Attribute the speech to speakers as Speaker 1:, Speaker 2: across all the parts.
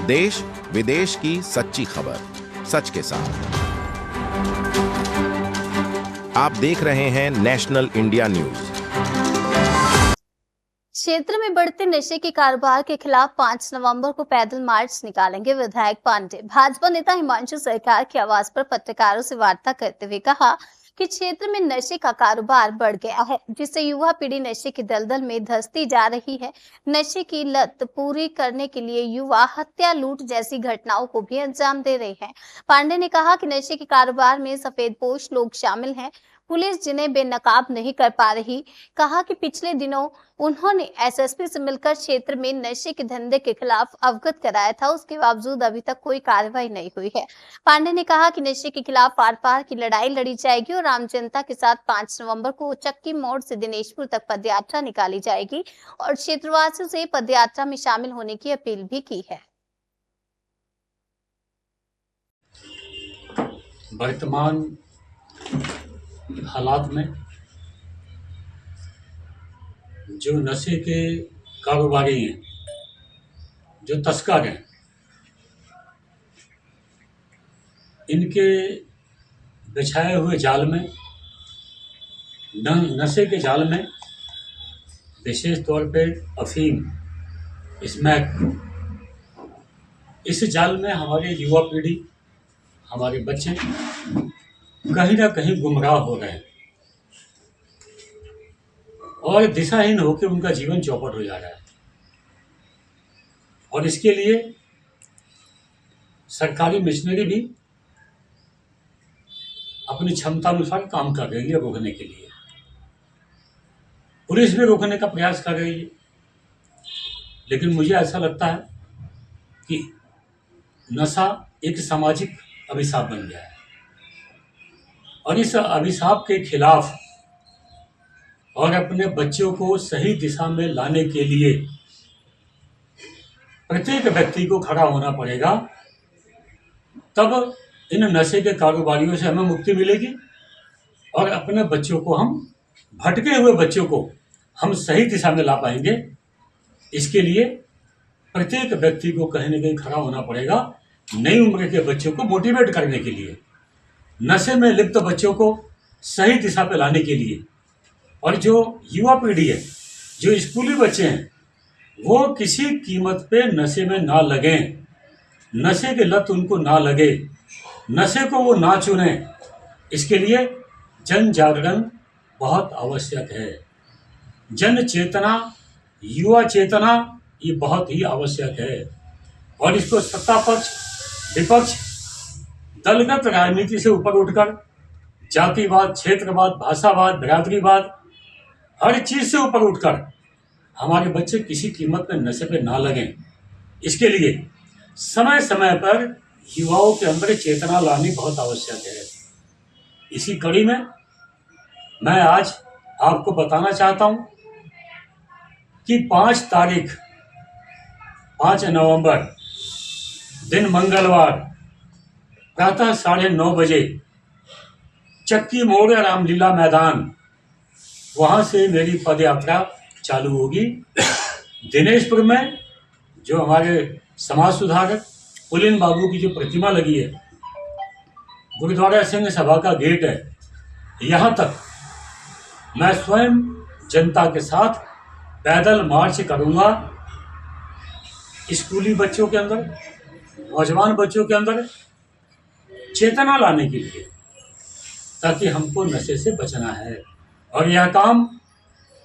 Speaker 1: देश विदेश की सच्ची खबर सच के साथ। आप देख रहे हैं नेशनल इंडिया न्यूज।
Speaker 2: क्षेत्र में बढ़ते नशे के कारोबार के खिलाफ 5 नवंबर को पैदल मार्च निकालेंगे। विधायक पांडे भाजपा नेता हिमांशु सरकार के आवास पर पत्रकारों से वार्ता करते हुए कहा कि क्षेत्र में नशे का कारोबार बढ़ गया है, जिससे युवा पीढ़ी नशे की दलदल में धंसती जा रही है। नशे की लत पूरी करने के लिए युवा हत्या, लूट जैसी घटनाओं को भी अंजाम दे रहे हैं। पांडे ने कहा कि नशे के कारोबार में सफेदपोश लोग शामिल हैं, पुलिस जिन्हें बेनकाब नहीं कर पा रही। कहा कि पिछले दिनों उन्होंने एसएसपी से मिलकर क्षेत्र में नशे के धंधे के खिलाफ अवगत कराया था, उसके बावजूद अभी तक कोई कार्रवाई नहीं हुई है। पांडे ने कहा कि नशे के खिलाफ आर पार की लड़ाई लड़ी जाएगी और आम जनता के साथ 5 नवंबर को चक्की मोड़ से दिनेशपुर तक पदयात्रा निकाली जाएगी और क्षेत्रवासियों से पदयात्रा में शामिल होने की अपील भी की है।
Speaker 3: वर्तमान हालात में जो नशे के कारोबारी हैं, जो तस्कर हैं, इनके बिछाए हुए जाल में, नशे के जाल में विशेष तौर पे अफीम, स्मैक, इस जाल में हमारी युवा पीढ़ी, हमारे बच्चे कहीं ना कहीं गुमराह हो रहे हैं और दिशाहीन होकर उनका जीवन चौपट हो जा रहा है। और इसके लिए सरकारी मिशनरी भी अपनी क्षमता अनुसार काम कर रही है रोकने के लिए। पुलिस भी रोकने का प्रयास कर रही है, लेकिन मुझे ऐसा लगता है कि नशा एक सामाजिक अभिशाप बन गया है और इस अभिशाप के खिलाफ और अपने बच्चों को सही दिशा में लाने के लिए प्रत्येक व्यक्ति को खड़ा होना पड़ेगा। तब इन नशे के कारोबारियों से हमें मुक्ति मिलेगी और अपने बच्चों को, हम भटके हुए बच्चों को हम सही दिशा में ला पाएंगे। इसके लिए प्रत्येक व्यक्ति को कहीं ना कहीं खड़ा होना पड़ेगा, नई उम्र के बच्चों को मोटिवेट करने के लिए, नशे में लिप्त बच्चों को सही दिशा पे लाने के लिए। और जो युवा पीढ़ी है, जो स्कूली बच्चे हैं, वो किसी कीमत पे नशे में ना लगें, नशे की लत उनको ना लगे, नशे को वो ना चुने। इसके लिए जन जागरण बहुत आवश्यक है। जन चेतना, युवा चेतना, ये बहुत ही आवश्यक है। और इसको सत्ता पक्ष, विपक्ष, दलगत राजनीति से ऊपर उठकर जातिवाद, क्षेत्रवाद, भाषावाद, बिरादरीवाद, हर चीज से ऊपर उठकर हमारे बच्चे किसी कीमत में नशे पे ना लगें। इसके लिए समय समय पर युवाओं के अंदर चेतना लानी बहुत आवश्यक है। इसी कड़ी में मैं आज आपको बताना चाहता हूं कि 5 नवंबर दिन मंगलवार प्रातः 9:30 बजे चक्की मोड़ रामलीला मैदान, वहां से मेरी पदयात्रा चालू होगी। दिनेशपुर में जो हमारे समाज सुधारक पुलिन बाबू की जो प्रतिमा लगी है, गुरुद्वारा सिंह सभा का गेट है, यहाँ तक मैं स्वयं जनता के साथ पैदल मार्च करूँगा। स्कूली बच्चों के अंदर, नौजवान बच्चों के अंदर चेतना लाने के लिए, ताकि हमको नशे से बचना है। और यह काम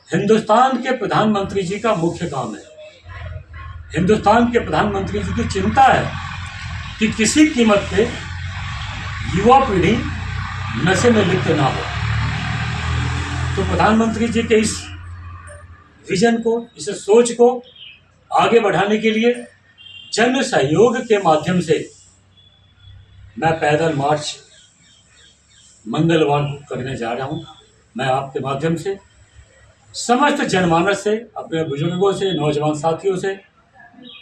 Speaker 3: हिंदुस्तान के प्रधानमंत्री जी का मुख्य काम है। हिंदुस्तान के प्रधानमंत्री जी की चिंता है कि किसी कीमत पे युवा पीढ़ी नशे में लिप्त ना हो। तो प्रधानमंत्री जी के इस विजन को, इस सोच को आगे बढ़ाने के लिए जन सहयोग के माध्यम से मैं पैदल मार्च मंगलवार को करने जा रहा हूं। मैं आपके माध्यम से समस्त जनमानस से, अपने बुजुर्गों से, नौजवान साथियों से,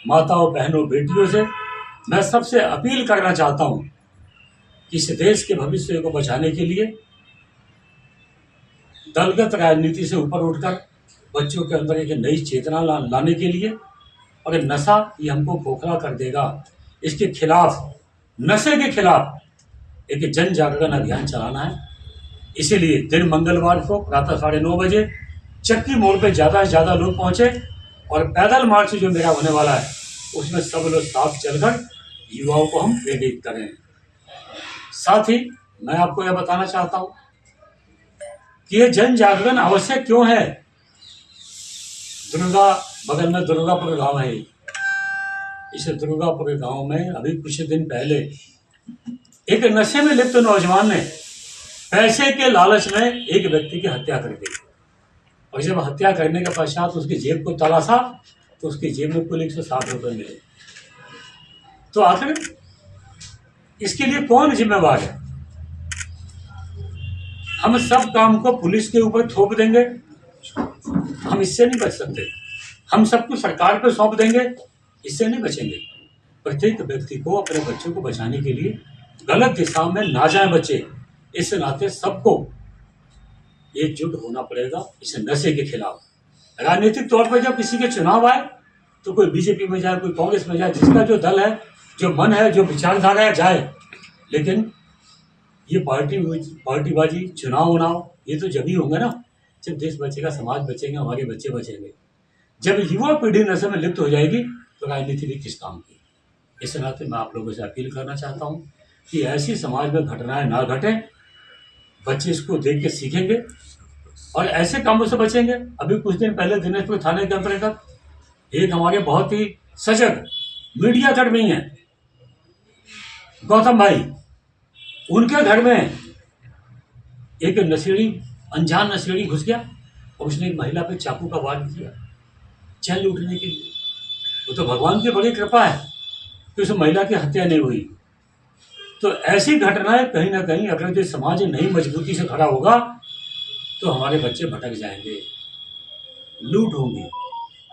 Speaker 3: माताओं, बहनों, बेटियों से मैं सबसे अपील करना चाहता हूं कि इस देश के भविष्य को बचाने के लिए दलगत राजनीति से ऊपर उठकर बच्चों के अंदर एक नई चेतना लाने के लिए और ये नशा ये हमको खोखला कर देगा। इसके खिलाफ, नशे के खिलाफ एक जन जागरण अभियान चलाना है। इसीलिए दिन मंगलवार को प्रातः 9:30 बजे चक्की मोड़ पे ज़्यादा से ज़्यादा लोग पहुँचे और पैदल मार्च जो मेरा होने वाला है उसमें सब लोग साथ चलकर युवाओं को हम प्रेरित करें। साथ ही मैं आपको यह बताना चाहता हूँ कि ये जन जागरण आवश्यक क्यों है। बगल में दुर्गापुर गांव है। इस दुर्गापुर गांव में अभी कुछ दिन पहले एक नशे में लिप्त नौजवान ने पैसे के लालच में एक व्यक्ति की हत्या कर दी और जब हत्या करने के पश्चात उसकी जेब को तलाशा तो उसकी जेब में कुल 160 रुपये मिले। तो आखिर इसके लिए कौन जिम्मेवार है? हम सब काम को पुलिस के ऊपर थोप देंगे, हम इससे नहीं बच सकते। हम सब कुछ सरकार पर सौंप देंगे, इससे नहीं बचेंगे। प्रत्येक व्यक्ति को अपने बच्चों को बचाने के लिए गलत दिशा में ना जाए बच्चे। इस नाते सबको एकजुट होना पड़ेगा इस नशे के खिलाफ। राजनीतिक तौर पर जब किसी के चुनाव आए तो कोई बीजेपी में जाए, कोई कांग्रेस में जाए, जिसका जो दल है, जो मन है, जो विचारधारा है, जाए। लेकिन ये पार्टीबाजी, चुनाव ये तो जब ही होंगे ना जब देश बचेगा, समाज बचेंगे, हमारे बच्चे बचेंगे। जब युवा पीढ़ी नशे में लिप्त हो जाएगी तो राजनीति भी किस काम की। इस नाते मैं आप लोगों से अपील करना चाहता हूँ कि ऐसी समाज में घटनाएं ना घटें। बच्चे इसको देख के सीखेंगे और ऐसे कामों से बचेंगे। अभी कुछ दिन पहले दिनाजपुर थाने के अंतर्गत एक हमारे बहुत ही सजग मीडिया कर्मी हैं गौतम भाई, उनके घर में एक अनजान नशेड़ी घुस गया और उसने एक महिला पे चाकू का वार किया चैन लूटने के लिए। वो तो भगवान की बड़ी कृपा है कि उस महिला की हत्या नहीं हुई। तो ऐसी घटनाएं कहीं ना कहीं अगर जो समाज नहीं मजबूती से खड़ा होगा तो हमारे बच्चे भटक जाएंगे, लूट होंगी,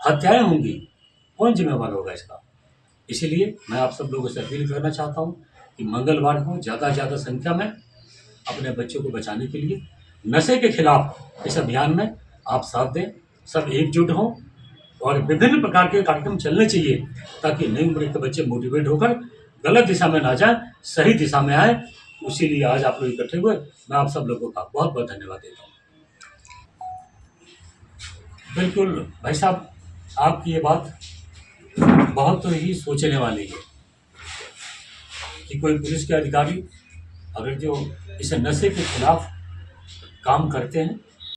Speaker 3: हत्याएं होंगी। कौन जिम्मेवार होगा इसका? इसीलिए मैं आप सब लोगों से अपील करना चाहता हूं कि मंगलवार को ज़्यादा से ज़्यादा संख्या में अपने बच्चों को बचाने के लिए नशे के खिलाफ इस अभियान में आप साथ दें, सब एकजुट हों और विभिन्न प्रकार के कार्यक्रम चलने चाहिए ताकि नई उम्र के बच्चे मोटिवेट होकर गलत दिशा में ना जाए, सही दिशा में आए। उसी लिए आज आप लोग इकट्ठे हुए। मैं आप सब लोगों का बहुत बहुत धन्यवाद देता हूँ। बिल्कुल भाई साहब, आपकी ये बात बहुत ही सोचने वाली है कि कोई पुलिस के अधिकारी अगर जो इस नशे के खिलाफ काम करते हैं